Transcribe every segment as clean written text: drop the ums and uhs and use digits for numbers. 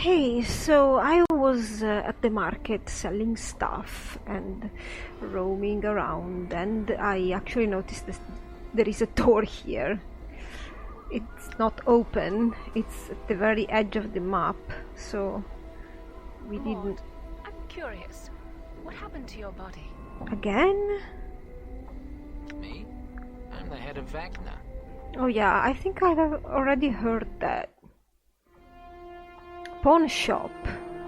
Hey, so I was at the market selling stuff and roaming around, and I actually noticed there is a door here. It's not open, it's at the very edge of the map, so we didn't... I'm curious. What happened to your body? Again? Me? I'm the head of Vecna. Oh yeah, I think I've already heard that. Pawn shop.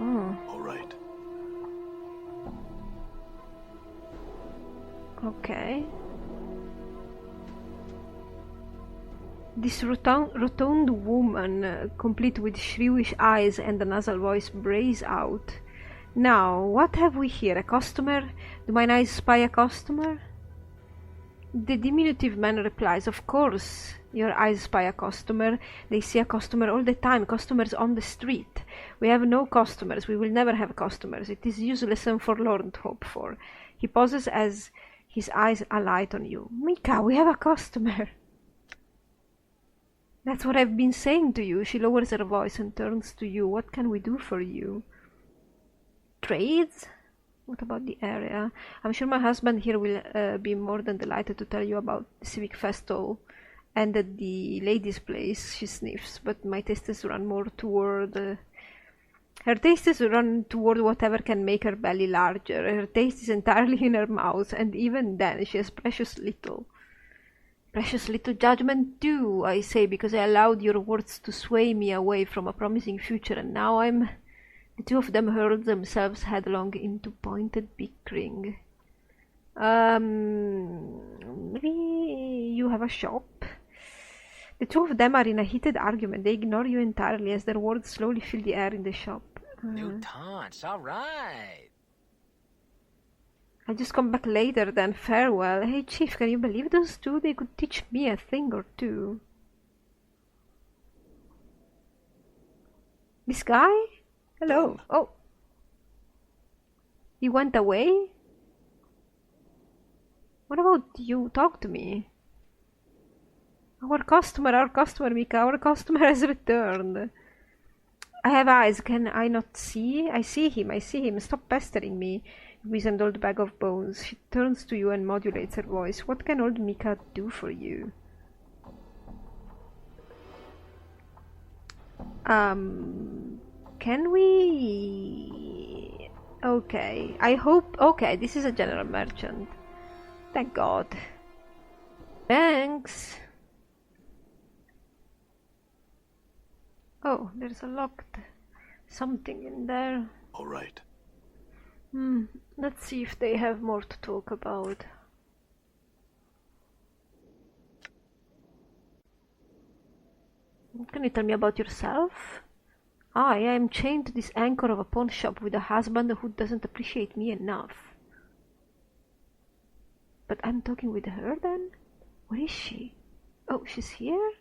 Oh. All right. Okay. This rotund woman, complete with shrewish eyes and a nasal voice, brays out. Now, what have we here? A customer? Do mine eyes spy a customer? The diminutive man replies, of course, your eyes spy a customer. They see a customer all the time, customers on the street. We have no customers, we will never have customers. It is useless and forlorn to hope for. He pauses as his eyes alight on you. Mika, we have a customer. That's what I've been saying to you. She lowers her voice and turns to you. What can we do for you? Trades? What about the area? I'm sure my husband here will be more than delighted to tell you about the Civic Festival and at the lady's place. She sniffs, but my tastes run more toward... her tastes run toward whatever can make her belly larger. Her taste is entirely in her mouth, and even then she has precious little. Precious little judgment too, I say, because I allowed your words to sway me away from a promising future, and now I'm... The two of them hurled themselves headlong into pointed bickering. Maybe you have a shop? The two of them are in a heated argument. They ignore you entirely as their words slowly fill the air in the shop. New taunts, all right. I'll just come back later then. Farewell. Hey, Chief, can you believe those two? They could teach me a thing or two. This guy? Hello. Oh. He went away? What about you? Talk to me. Our customer, Mika, our customer has returned. I have eyes, can I not see? I see him. Stop pestering me, wizened old bag of bones. She turns to you and modulates her voice. What can old Mika do for you? Can we... Okay, I hope... Okay, this is a general merchant. Thank God. Thanks. Oh, there's a locked something in there. All right. Let's see if they have more to talk about. Can you tell me about yourself? I am chained to this anchor of a pawn shop with a husband who doesn't appreciate me enough. But I'm talking with her then? Where is she? Oh, she's here?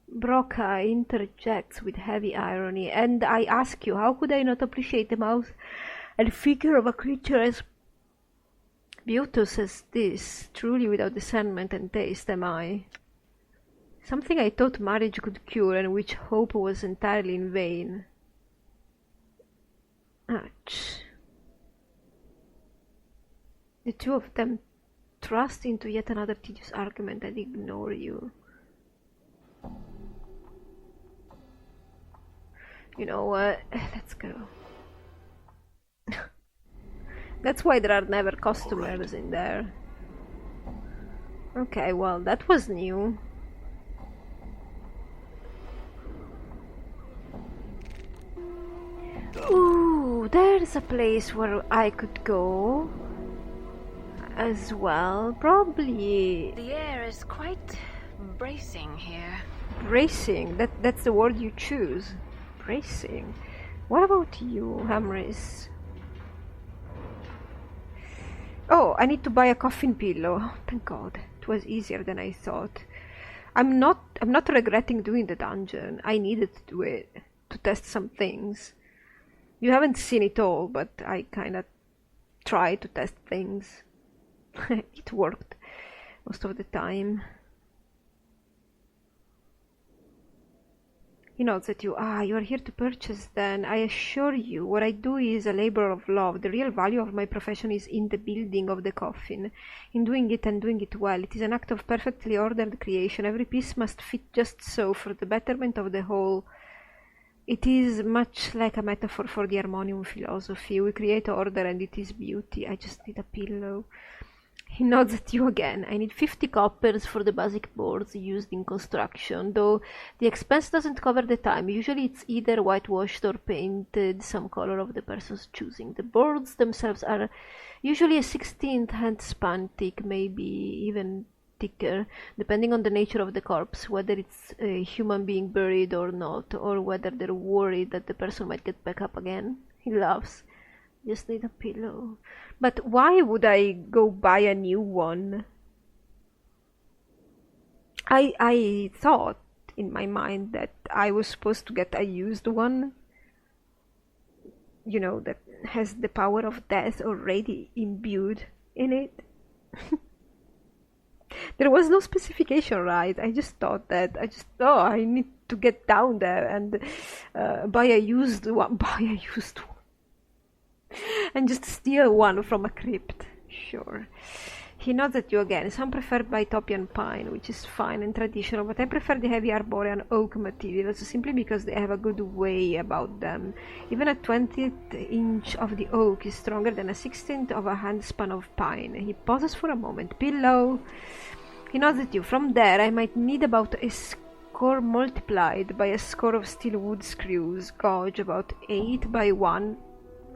Broca interjects with heavy irony, and I ask you, how could I not appreciate the mouth and figure of a creature as beauteous as this, truly without discernment and taste, am I? Something I thought marriage could cure, and which hope was entirely in vain. Ouch. The two of them thrust into yet another tedious argument and ignore you. You know what? Let's go. That's why there are never customers in there. Okay, well, that was new. Ooh, there's a place where I could go as well. Probably. The air is quite bracing here. Bracing? That's the word you choose. Bracing. What about you, Hamris? Oh, I need to buy a coffin pillow. Thank God. It was easier than I thought. I'm not regretting doing the dungeon. I needed to do it to test some things. You haven't seen it all, but I kinda tried to test things. It worked most of the time. He nods at you. You are here to purchase then. I assure you, what I do is a labor of love. The real value of my profession is in the building of the coffin, in doing it and doing it well. It is an act of perfectly ordered creation. Every piece must fit just so, for the betterment of the whole. It is much like a metaphor for the harmonium philosophy. We create order and it is beauty. I just need a pillow. He nods at you again. I need 50 coppers for the basic boards used in construction, though the expense doesn't cover the time. Usually it's either whitewashed or painted some color of the person's choosing. The boards themselves are usually a 16th hand span thick, maybe even thicker, depending on the nature of the corpse, whether it's a human being buried or not, or whether they're worried that the person might get back up again. He laughs. Just need a pillow. But why would I go buy a new one? I thought in my mind that I was supposed to get a used one, you know, that has the power of death already imbued in it. There was no specification, right? I just thought that I need to get down there and buy a used one. And just steal one from a crypt. Sure. He nods at you again. Some prefer Bytopian pine, which is fine and traditional, but I prefer the heavy arborean oak materials simply because they have a good way about them. Even a 20th inch of the oak is stronger than a 16th of a handspan of pine. He pauses for a moment. Pillow. He nods at you. From there, I might need about a score multiplied by a score of steel wood screws, gauge about 8 by 1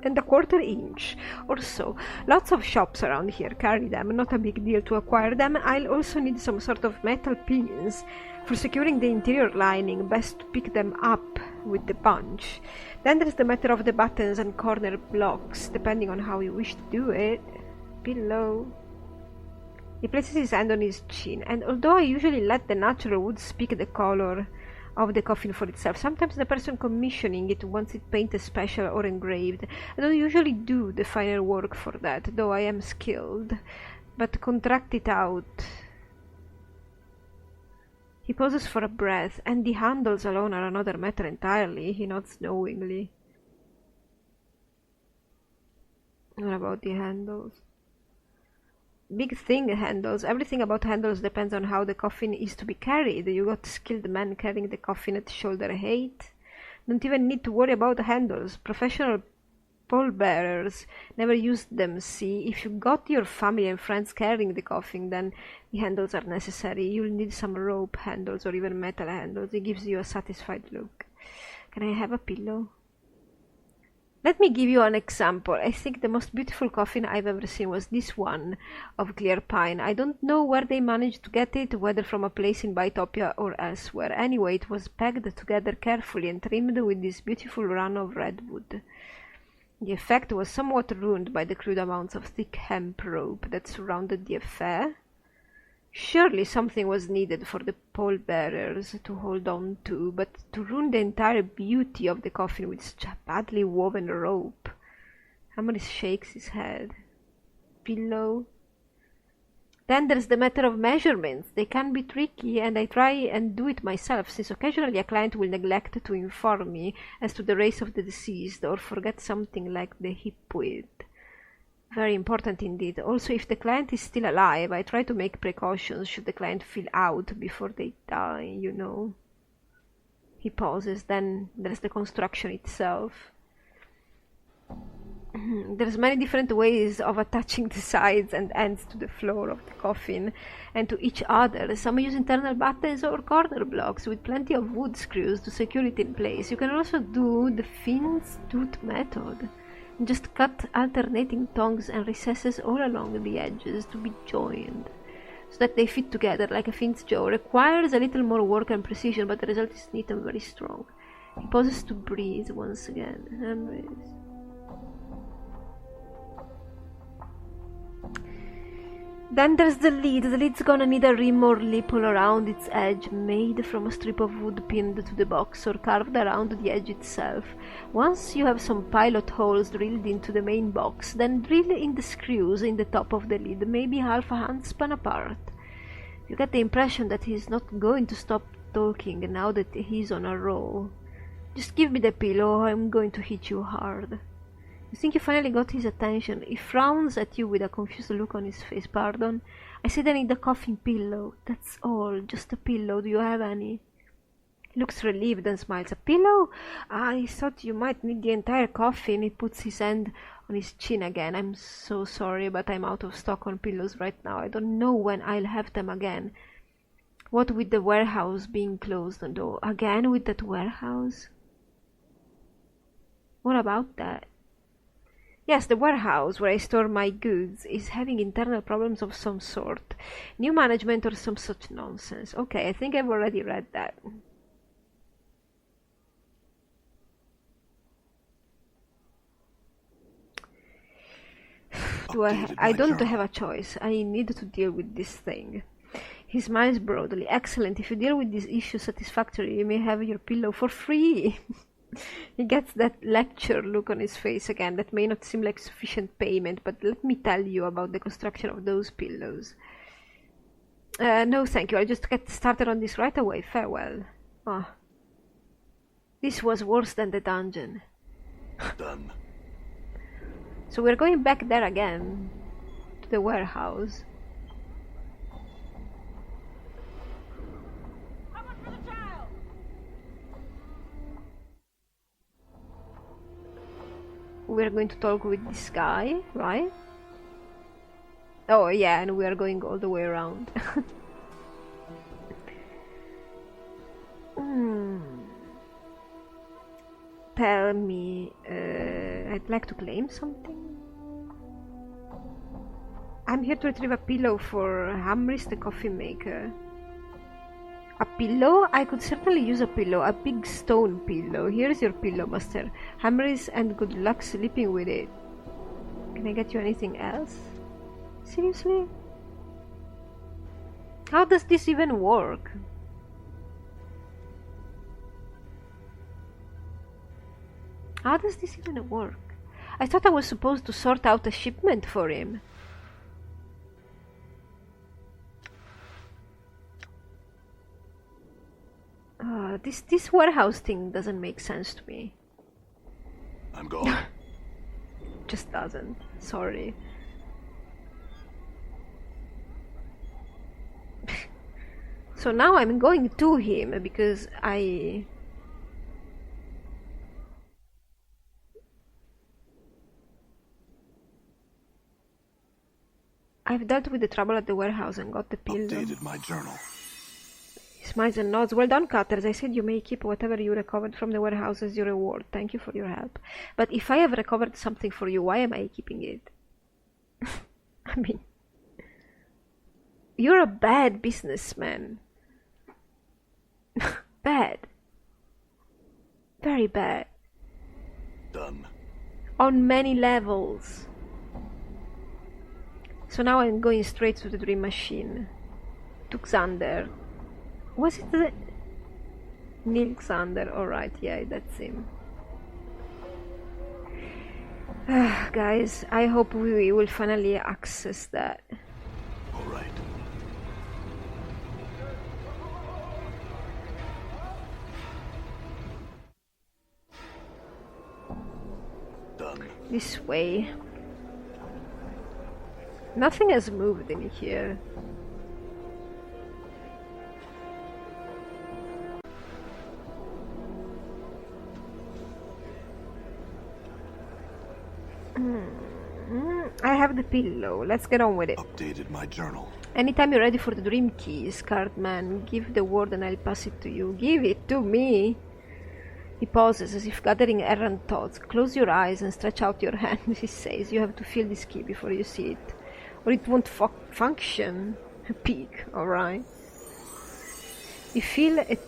and a quarter inch or so. Lots of shops around here carry them, not a big deal to acquire them. I'll also need some sort of metal pins for securing the interior lining, best to pick them up with the punch. Then there's the matter of the buttons and corner blocks, depending on how you wish to do it. Pillow. He places his hand on his chin, and although I usually let the natural wood speak the color of the coffin for itself, sometimes the person commissioning it wants it painted special or engraved. I don't usually do the finer work for that, though I am skilled, but contract it out. He pauses for a breath, and the handles alone are another matter entirely. He nods knowingly. What about the handles? Big thing, handles. Everything about handles depends on how the coffin is to be carried. You got skilled men carrying the coffin at shoulder height. Don't even need to worry about the handles. Professional pallbearers never used them, see? If you got your family and friends carrying the coffin, then the handles are necessary. You'll need some rope handles or even metal handles. It gives you a satisfied look. Can I have a pillow? Let me give you an example. I think the most beautiful coffin I've ever seen was this one of clear pine. I don't know where they managed to get it, whether from a place in Bytopia or elsewhere. Anyway, it was pegged together carefully and trimmed with this beautiful run of redwood. The effect was somewhat ruined by the crude amounts of thick hemp rope that surrounded the affair. Surely something was needed for the pallbearers to hold on to, but to ruin the entire beauty of the coffin with such a badly woven rope. Hammer shakes his head. Pillow. Then there's the matter of measurements. They can be tricky, and I try and do it myself, since occasionally a client will neglect to inform me as to the race of the deceased, or forget something like the hip width. Very important indeed. Also, if the client is still alive, I try to make precautions should the client feel out before they die, you know. He pauses. Then there's the construction itself. There's many different ways of attaching the sides and ends to the floor of the coffin and to each other. Some use internal buttons or corner blocks with plenty of wood screws to secure it in place. You can also do the fiend's tooth method. Just cut alternating tongues and recesses all along the edges to be joined, so that they fit together like a fiend's jaw. Requires a little more work and precision, but the result is neat and very strong. He pauses to breathe once again, and breathes. Then there's the lid. The lid's gonna need a rim or lip all around its edge, made from a strip of wood pinned to the box or carved around the edge itself. Once you have some pilot holes drilled into the main box, then drill in the screws in the top of the lid, maybe half a handspan apart. You get the impression that he's not going to stop talking now that he's on a roll. Just give me the pillow, I'm going to hit you hard. You think you finally got his attention? He frowns at you with a confused look on his face. Pardon? I said I need a coffin pillow. That's all, just a pillow. Do you have any? He looks relieved and smiles. A pillow? I thought you might need the entire coffin. He puts his hand on his chin again. I'm so sorry, but I'm out of stock on pillows right now. I don't know when I'll have them again. What with the warehouse being closed, though? Again with that warehouse? What about that? Yes, the warehouse where I store my goods is having internal problems of some sort. New management or some such nonsense. Okay, I think I've already read that. I don't have a choice. I need to deal with this thing. He smiles broadly. Excellent. If you deal with this issue satisfactorily, you may have your pillow for free. He gets that lecture look on his face again. That may not seem like sufficient payment, but let me tell you about the construction of those pillows. No, thank you. I'll just get started on this right away. Farewell. Ah. This was worse than the dungeon. Done. So we're going back there again, to the warehouse. We're going to talk with this guy, right? Oh yeah, and we are going all the way around. Tell me, I'd like to claim something. I'm here to retrieve a pillow for Hamris, the coffee maker. A pillow? I could certainly use a pillow, a big stone pillow. Here's your pillow, Master Hamris, and good luck sleeping with it. Can I get you anything else? Seriously? How does this even work? How does this even work? I thought I was supposed to sort out a shipment for him. This warehouse thing doesn't make sense to me. I'm gone. Just doesn't. Sorry. So now I'm going to him because I've dealt with the trouble at the warehouse and got the pillow. Updated my journal. He smiles and nods. Well done, Cutters. I said you may keep whatever you recovered from the warehouse as your reward. Thank you for your help. But if I have recovered something for you, why am I keeping it? I mean, you're a bad businessman. Bad. Very bad. Done. On many levels. So now I'm going straight to the dream machine. To Xander. Was it the... Neil Xander? Alright, yeah, that's him. Guys, I hope we will finally access that. Alright. Done. This way. Nothing has moved in here. I have the pillow. Let's get on with it. Updated my journal. Anytime you're ready for the dream keys, Cardman, give the word and I'll pass it to you. Give it to me! He pauses as if gathering errant thoughts. Close your eyes and stretch out your hand, he says. You have to feel this key before you see it. Or it won't function. A peek, alright? You feel it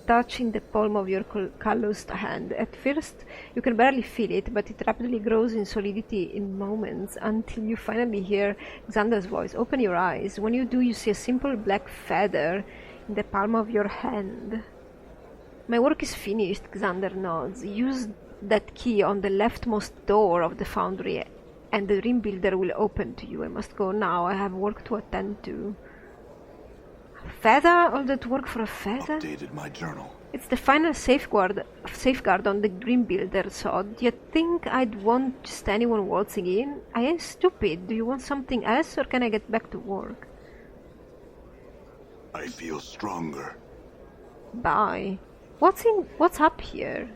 touching the palm of your calloused hand. At first, you can barely feel it, but it rapidly grows in solidity in moments until you finally hear Xander's voice. Open your eyes. When you do, you see a simple black feather in the palm of your hand. My work is finished, Xander nods. Use that key on the leftmost door of the foundry and the dream builder will open to you. I must go now. I have work to attend to. Feather? All that work for a feather? Updated my journal. It's the final safeguard on the Dream Builder, so do you think I'd want just anyone waltzing in? I ain't stupid. Do you want something else, or can I get back to work? I feel stronger. Bye. What's up here?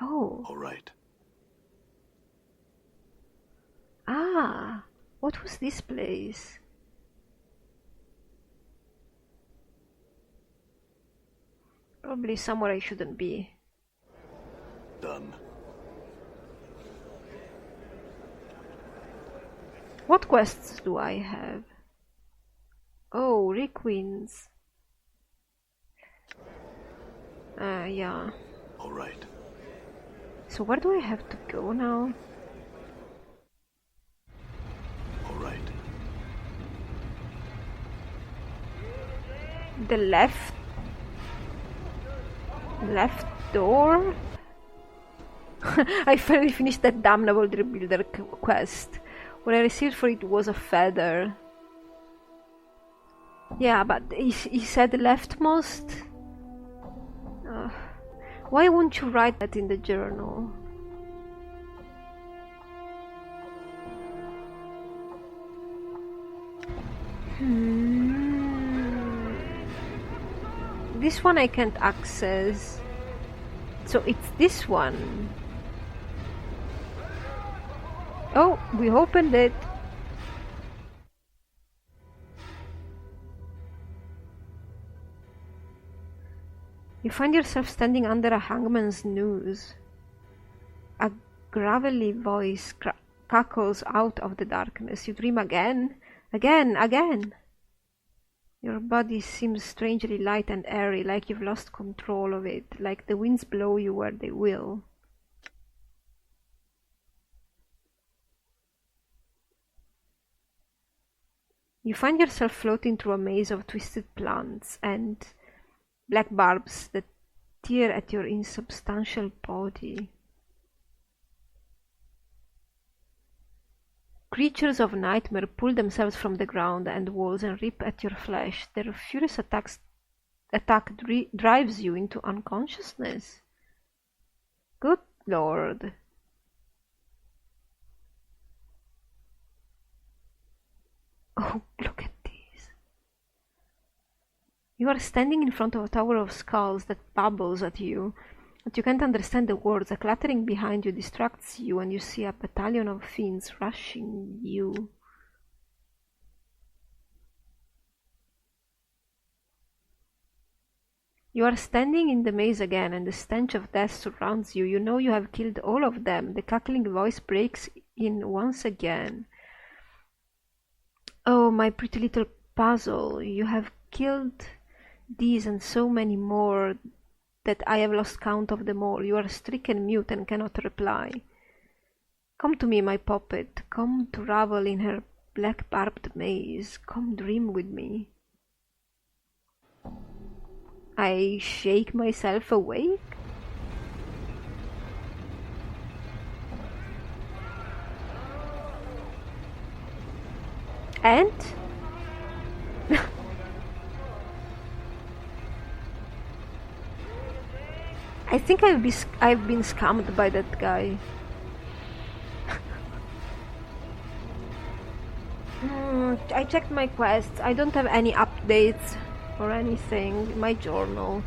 Oh. All right. Ah. What was this place? Probably somewhere I shouldn't be. Done. What quests do I have? Oh, Requins. Yeah. All right. So where do I have to go now? All right. The left door? I finally finished that damnable Dream Builder quest. What I received for it was a feather. Yeah, but he said leftmost? Why won't you write that in the journal? This one I can't access. So it's this one. Oh, we opened it. You find yourself standing under a hangman's noose. A gravelly voice cackles out of the darkness. You dream again, again. Your body seems strangely light and airy, like you've lost control of it, like the winds blow you where they will. You find yourself floating through a maze of twisted plants and black barbs that tear at your insubstantial body. Creatures of nightmare pull themselves from the ground and walls and rip at your flesh. Their furious attack drives you into unconsciousness. Good Lord. Oh, look at this. You are standing in front of a tower of skulls that babbles at you, but you can't understand the words. A clattering behind you distracts you, and you see a battalion of fiends rushing you. You are standing in the maze again, and the stench of death surrounds you. You know you have killed all of them. The cackling voice breaks in once again. Oh, my pretty little puzzle. You have killed these and so many more that I have lost count of them all. You are stricken mute and cannot reply. Come to me, my puppet. Come to ravel in her black barbed maze. Come dream with me. I shake myself awake. And? I think I've been scammed by that guy. I checked my quests. I don't have any updates or anything in my journal,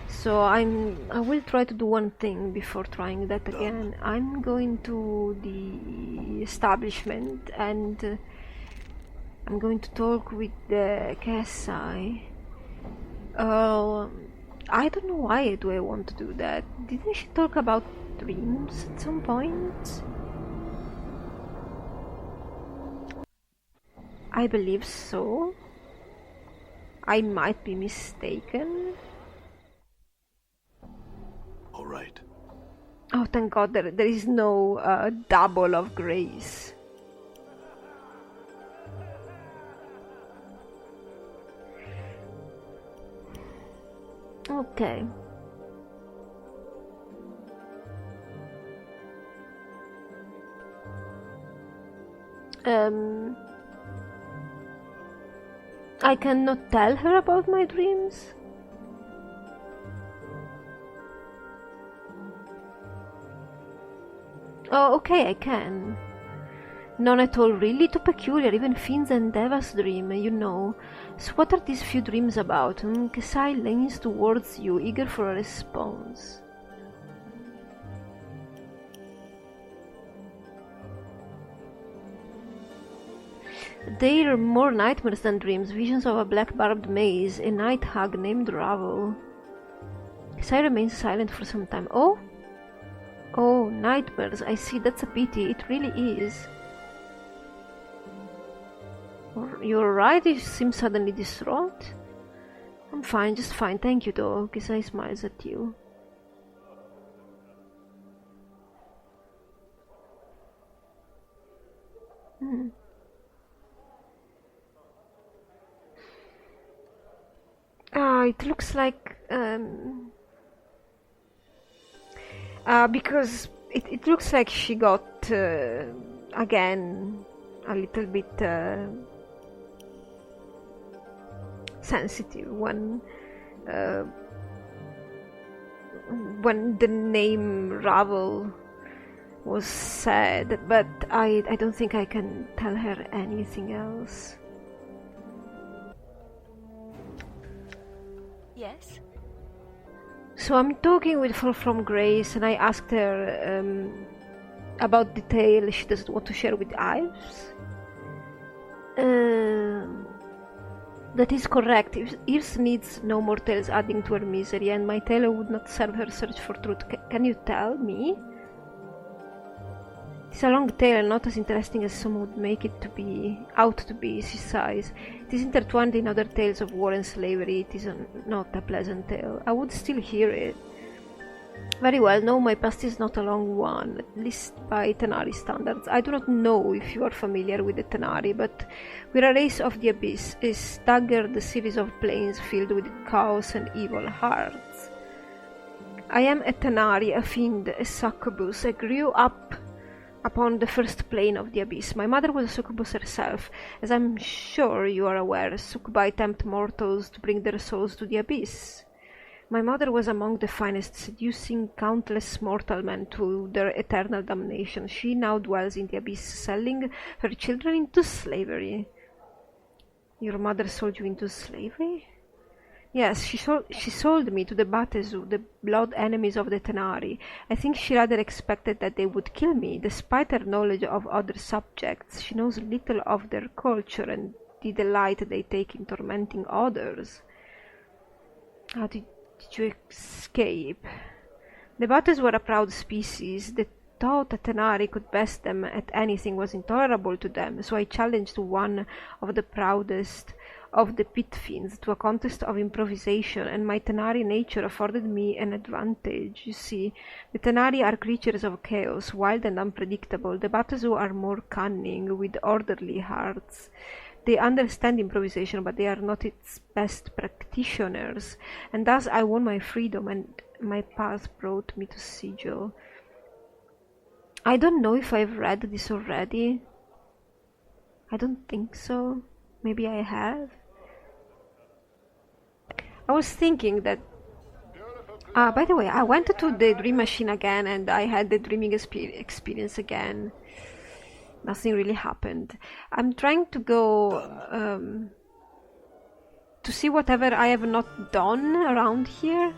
so I will try to do one thing before trying that again. I'm going to the establishment and I'm going to talk with the Kesai. I don't know why do I want to do that. Didn't she talk about dreams at some point? I believe so. I might be mistaken. All right. Oh, thank God there is no double of grace. Okay. I cannot tell her about my dreams? Oh, okay, I can. None at all really too peculiar, even Finn's and Deva's dream, you know. So what are these few dreams about? Kesai leans towards you, eager for a response. They're more nightmares than dreams, visions of a black barbed maze, a night hag named Ravel. Kesai remains silent for some time. Oh? Oh, nightmares, I see, that's a pity, it really is. You're right, you seem suddenly distraught. I'm fine, just fine, thank you though, Kesai smiles at you. It looks like because it looks like she got again a little bit sensitive when the name Ravel was said, but I don't think I can tell her anything else. Yes? So I'm talking with her from Grace, and I asked her about details she doesn't want to share with Ives. That is correct. Ives needs no more tales adding to her misery, and my tale would not serve her search for truth. Can you tell me? It's a long tale and not as interesting as some would make it out to be, she sighs. It is intertwined in other tales of war and slavery. It is not a pleasant tale. I would still hear it. Very well, no, my past is not a long one, at least by Tenari standards. I do not know if you are familiar with the Tenari, but we're a race of the Abyss, a staggered series of planes filled with chaos and evil hearts. I am a Tenari, a fiend, a succubus. I grew up upon the first plane of the Abyss. My mother was a succubus herself. As I'm sure you are aware, succubi tempt mortals to bring their souls to the Abyss. My mother was among the finest, seducing countless mortal men to their eternal damnation. She now dwells in the Abyss, selling her children into slavery. Your mother sold you into slavery? Yes, she sold me to the Batezu, the blood enemies of the Tenari. I think she rather expected that they would kill me. Despite her knowledge of other subjects, she knows little of their culture and the delight they take in tormenting others. How did you escape? The Bates were a proud species. The thought that Tenari could best them at anything was intolerable to them, so I challenged one of the proudest of the pit fiends to a contest of improvisation, and my Tenari nature afforded me an advantage. You see, the Tenari are creatures of chaos, wild and unpredictable. The Batazu are more cunning, with orderly hearts. They understand improvisation, but they are not its best practitioners, and thus I won my freedom, and my path brought me to Sigil. I don't know if I've read this already. I don't think so. Maybe I have. I was thinking that... by the way, I went to the dream machine again and I had the dreaming experience again. Nothing really happened. I'm trying to go to see whatever I have not done around here.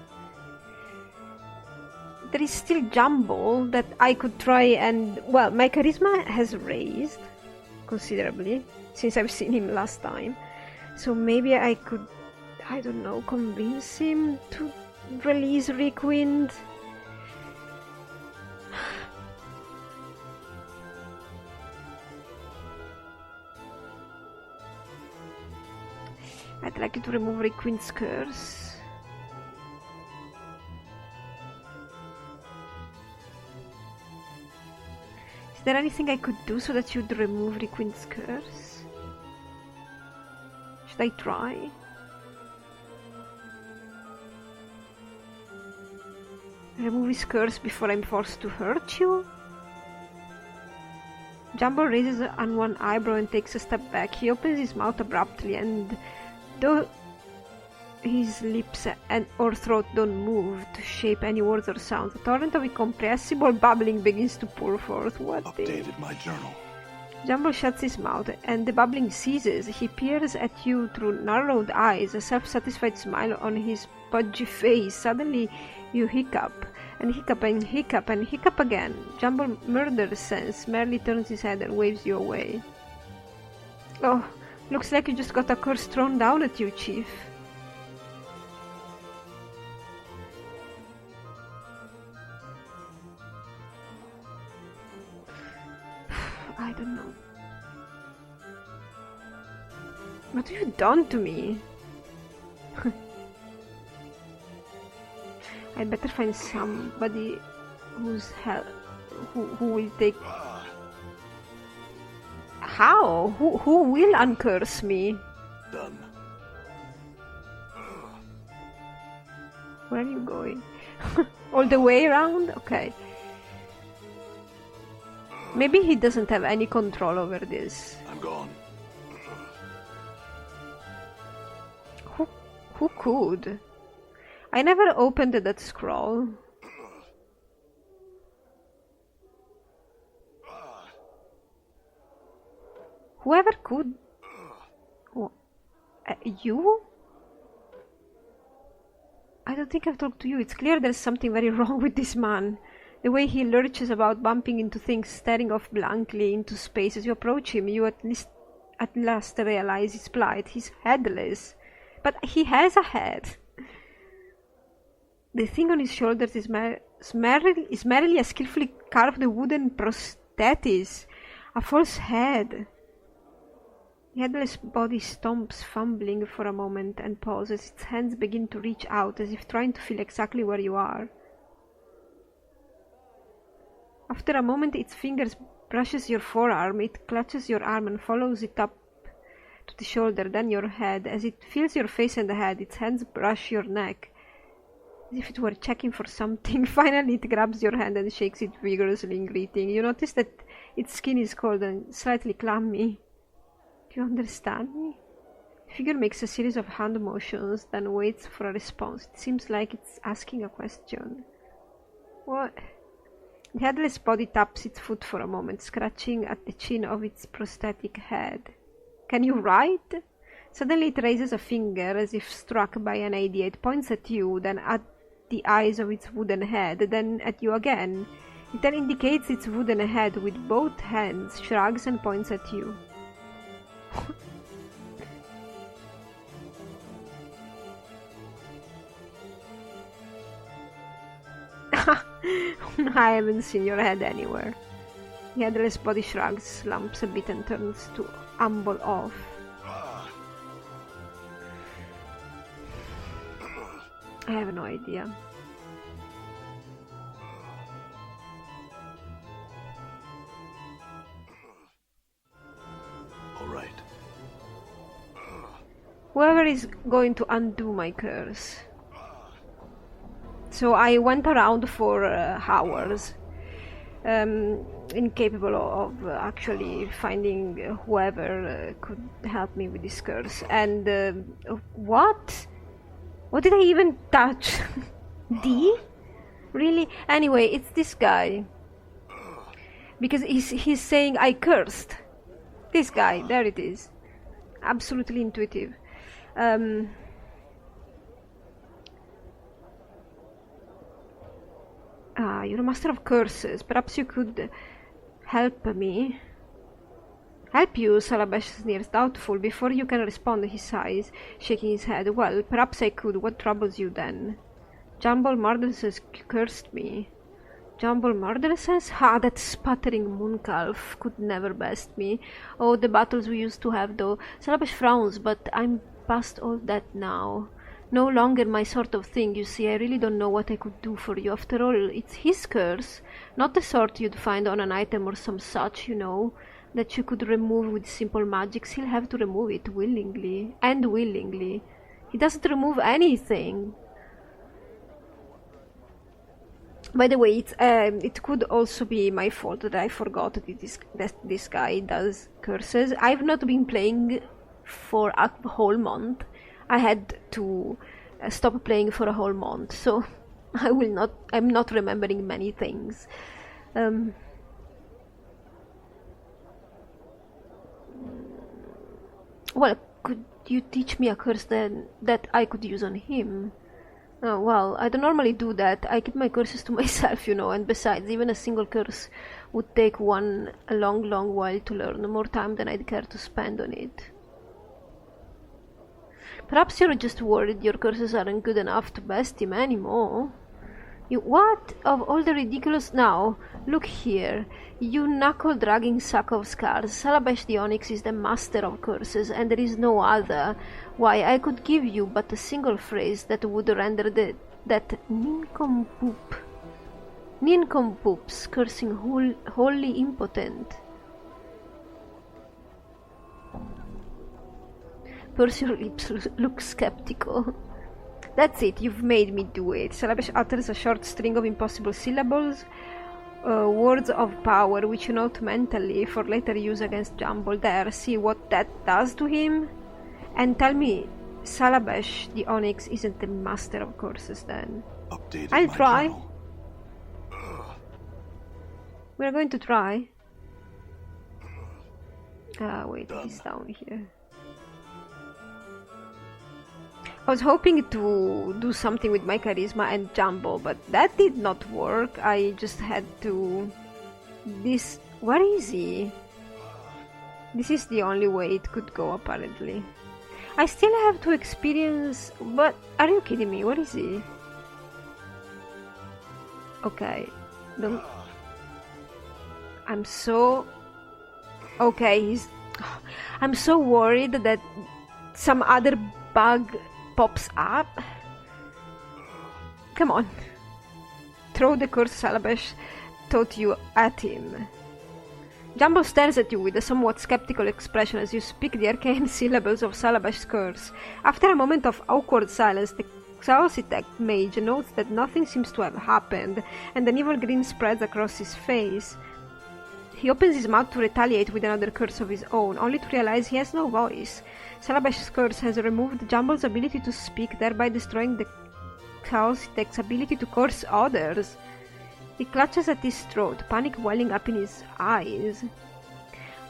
There is still Jumble that I could try and... Well, my charisma has raised considerably since I've seen him last time. So maybe I could, I don't know, convince him to release Reekwind. I'd like you to remove Reekwind's curse. Is there anything I could do so that you'd remove Reekwind's curse? Should I try? Remove his curse before I'm forced to hurt you? Jumbo raises on one eyebrow and takes a step back. He opens his mouth abruptly and Though his lips and or throat don't move to shape any words or sounds, a torrent of incomprehensible babbling begins to pour forth. What Updated my journal. Jumbo shuts his mouth, and the babbling ceases. He peers at you through narrowed eyes, a self-satisfied smile on his pudgy face. Suddenly, you hiccup, and hiccup, and hiccup, and hiccup again. Jumbo murder sense merely turns his head and waves you away. Oh, looks like you just got a curse thrown down at you, Chief. I don't know. What have you done to me? I'd better find somebody who's who will take. How? Who will uncurse me? Done. Where are you going? All the way around? Okay. Maybe he doesn't have any control over this. I'm gone. Who could? I never opened that scroll. Whoever could. Oh, you? I don't think I've talked to you. It's clear there's something very wrong with this man. The way he lurches about, bumping into things, staring off blankly into space. As you approach him, you at last realize his plight. He's headless. But he has a head. The thing on his shoulders is merely a skillfully carved wooden prosthesis. A false head. The headless body stomps, fumbling for a moment, and pauses. Its hands begin to reach out, as if trying to feel exactly where you are. After a moment, its fingers brushes your forearm. It clutches your arm and follows it up to the shoulder, then your head. As it feels your face and the head, its hands brush your neck, as if it were checking for something. Finally, it grabs your hand and shakes it vigorously in greeting. You notice that its skin is cold and slightly clammy. Do you understand me? The figure makes a series of hand motions, then waits for a response. It seems like it's asking a question. What? The headless body taps its foot for a moment, scratching at the chin of its prosthetic head. Can you write? Suddenly it raises a finger as if struck by an idea. It points at you, then at the eyes of its wooden head, then at you again. It then indicates its wooden head with both hands, shrugs and points at you. I haven't seen your head anywhere. The headless body shrugs, slumps a bit and turns to amble off. I have no idea. All right. Whoever is going to undo my curse. So I went around for hours, incapable of actually finding whoever could help me with this curse. And what? What did I even touch? D? Really? Anyway, it's this guy. Because he's saying I cursed. This guy, there it is. Absolutely intuitive. You're a master of curses. Perhaps you could help me. Help you, Salabesh sneers, doubtful. Before you can respond, he sighs, shaking his head. Well, perhaps I could. What troubles you then? Jumble Murdersense cursed me. Jumble Murdersense? Ha, that sputtering mooncalf could never best me. Oh, the battles we used to have, though. Salabesh frowns, but I'm past all that now. No longer my sort of thing, you see. I really don't know what I could do for you. After all, it's his curse, not the sort you'd find on an item or some such, you know, that you could remove with simple magics. He'll have to remove it willingly, and willingly. He doesn't remove anything. By the way, it could also be my fault that I forgot that this guy does curses. I've not been playing for a whole month, I had to stop playing for a whole month, so I'm not remembering many things. Well, could you teach me a curse then that I could use on him? Oh, well, I don't normally do that. I keep my curses to myself, and besides, even a single curse would take one a long while to learn, more time than I'd care to spend on it. Perhaps you're just worried your curses aren't good enough to best him anymore. What? Of all the ridiculous... Now, look here. You knuckle-dragging sack of scars. Salabesh the Onyx is the master of curses, and there is no other. Why, I could give you but a single phrase that would render that nincompoops cursing wholly impotent. Percy lips look skeptical. That's it, you've made me do it. Salabesh utters a short string of impossible syllables, words of power which you note mentally for later use against Jumble. There, see what that does to him? And tell me, Salabesh the Onyx isn't the master of curses then? I'll try. We're going to try. Wait, he's down here. I was hoping to do something with my charisma and Jumbo, but that did not work. I just had to... Where is he? This is the only way it could go, apparently. I still have to experience... But are you kidding me? Where is he? Okay. I'm so... Okay, he's... I'm so worried that some other bug pops up. Come on. Throw the curse Salabesh taught you at him. Jumbo stares at you with a somewhat skeptical expression as you speak the arcane syllables of Salabesh's curse. After a moment of awkward silence, the Xaositech mage notes that nothing seems to have happened, and an evil grin spreads across his face. He opens his mouth to retaliate with another curse of his own, only to realize he has no voice. Salabesh's curse has removed Jumble's ability to speak, thereby destroying the Xaositech's ability to curse others. He clutches at his throat, panic welling up in his eyes.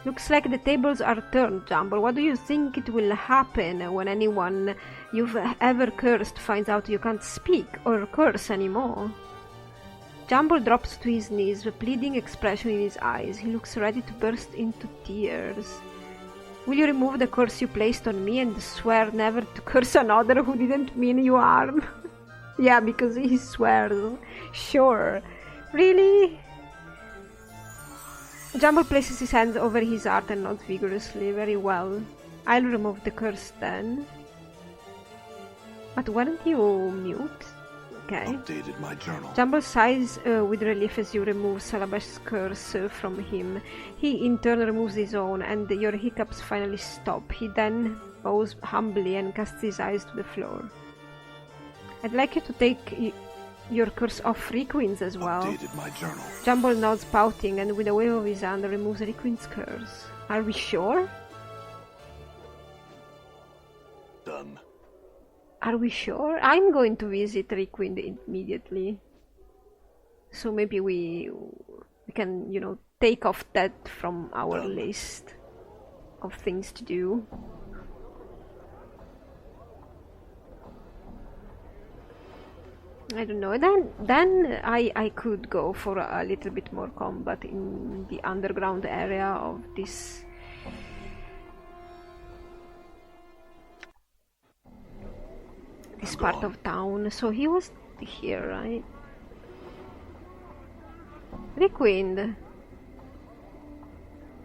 Looks like the tables are turned, Jumble. What do you think it will happen when anyone you've ever cursed finds out you can't speak or curse anymore? Jumble drops to his knees, a pleading expression in his eyes. He looks ready to burst into tears. Will you remove the curse you placed on me and swear never to curse another who didn't mean you harm? Yeah, because he swears. Sure. Really? Jumble places his hands over his heart and nods vigorously. Very well. I'll remove the curse then. But weren't you mute? Okay. Updated my journal. Jumble sighs with relief as you remove Salabesh's curse from him. He in turn removes his own, and your hiccups finally stop. He then bows humbly and casts his eyes to the floor. I'd like you to take your curse off Requin's as well. Updated my journal. Jumble nods, pouting, and with a wave of his hand removes Requin's curse. Are we sure? Done. Are we sure? I'm going to visit Requin immediately. So maybe we can, take off that from our list of things to do. I don't know. Then I could go for a little bit more combat in the underground area of this part of town. So he was here, right? Requind.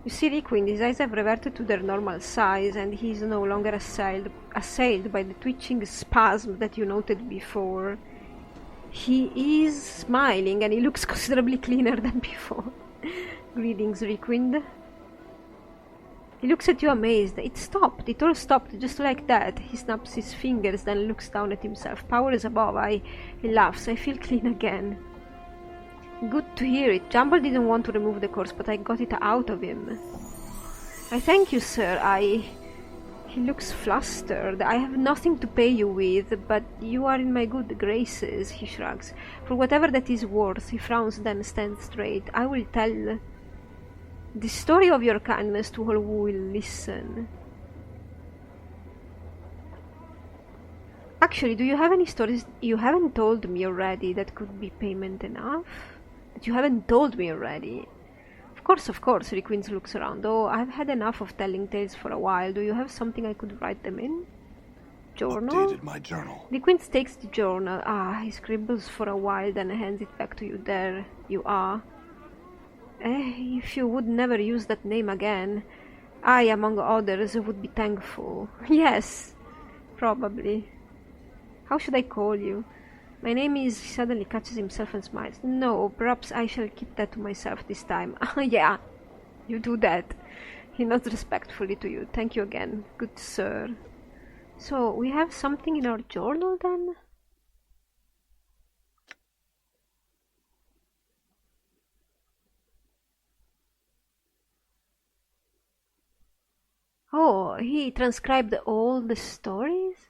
You see, Requind, his eyes have reverted to their normal size, and he is no longer assailed by the twitching spasm that you noted before. He is smiling, and he looks considerably cleaner than before. Greetings, Requind. He looks at you amazed. It stopped. It all stopped just like that. He snaps his fingers, then looks down at himself. Power is above. He laughs. I feel clean again. Good to hear it. Jumble didn't want to remove the curse, but I got it out of him. I thank you, sir. He looks flustered. I have nothing to pay you with, but you are in my good graces, he shrugs. For whatever that is worth, he frowns, then stands straight. I will tell the story of your kindness to all who will listen. Actually, do you have any stories you haven't told me already that could be payment enough? That you haven't told me already? Of course, Requins looks around. Oh, I've had enough of telling tales for a while. Do you have something I could write them in? Journal? Updated my journal. Requins takes the journal. He scribbles for a while, then hands it back to you. There you are. If you would never use that name again, I, among others, would be thankful. Yes, probably. How should I call you? My name is... He suddenly catches himself and smiles. No, perhaps I shall keep that to myself this time. Yeah, you do that. He nods respectfully to you. Thank you again, good sir. So, we have something in our journal then? Oh, he transcribed all the stories?